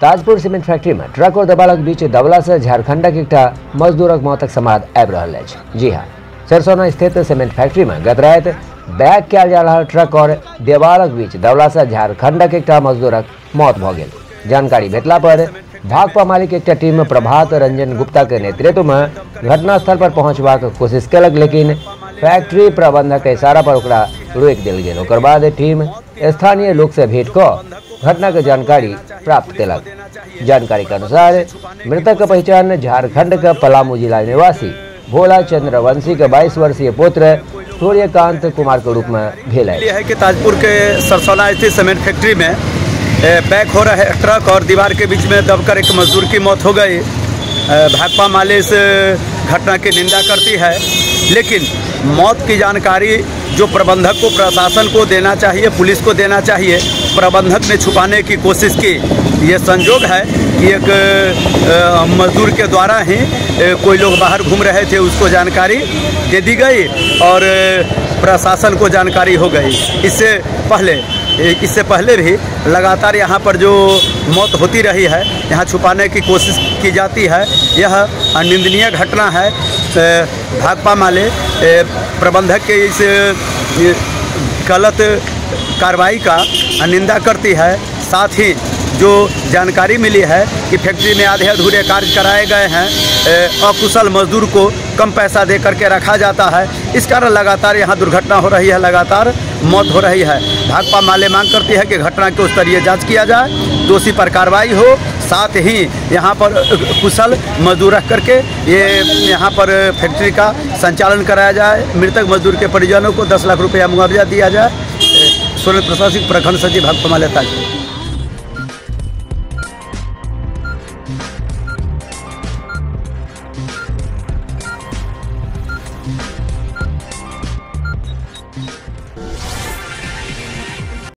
Tajpur cement factory में truck और दबालक बीच दबला से झारखंडक एकटा मजदूरक मौतक समाद आबि रहल अछि। जी हाँ, सरसौना स्थित सीमेंट फैक्ट्री में गत राति बैग कयल जा रहा ट्रक और देवालक बीच दबला से झारखंडक एकटा मजदूरक मौत भ गेल। जानकारी भेटला पर भाकपा मालिक एकटा टीम प्रभात रंजन गुप्ता के नेतृत्व में घटनास्थल पर पहुंचबाक कोशिश कलक, लेकिन फैक्ट्री प्रबंधक के इशारा पर ओकरा रोक देल गेल। ओकर बाद टीम स्थानीय लोक से भेंट क घटना के जानकारी प्राप्त कलक। जानकारी के अनुसार मृतक के पहचान झारखंड के पलामू जिला निवासी भोला चंद्रवंशी के 22 वर्षीय पुत्र सूर्यकांत कुमार के रूप में भेल है कि ताजपुर के सरसौना स्थित सीमेंट फैक्ट्री में बैक हो रहे ट्रक और दीवार के बीच में दबकर एक मजदूर की मौत हो गई। भाकपा माले इस घटना की निंदा करती है, लेकिन मौत की जानकारी जो प्रबंधक को, प्रशासन को देना चाहिए, पुलिस को देना चाहिए, प्रबंधक ने छुपाने की कोशिश की। ये संजोग है कि एक मजदूर के द्वारा ही कोई लोग बाहर घूम रहे थे, उसको जानकारी दे दी गई और प्रशासन को जानकारी हो गई। इससे पहले भी लगातार यहाँ पर जो मौत होती रही है, यहाँ छुपाने की कोशिश की जाती है। यह निंदनीय घटना है। भाकपा माले प्रबंधक के इस गलत कार्रवाई का निंदा करती है। साथ ही जो जानकारी मिली है कि फैक्ट्री में आधे अधूरे कार्य कराए गए हैं, अकुशल मजदूर को कम पैसा दे करके रखा जाता है, इस कारण लगातार यहाँ दुर्घटना हो रही है, लगातार मौत हो रही है। भाकपा माले मांग करती है कि घटना के स्तरीय जांच किया जाए, दोषी पर कार्रवाई हो, साथ ही यहाँ पर कुशल मजदूर रख करके ये यहाँ पर फैक्ट्री का संचालन कराया जाए। मृतक मजदूर के परिजनों को 10 लाख रुपया मुआवजा दिया जाए। सोलन प्रशासनिक प्रखंड सचिव भाकपा माले ताजपुर।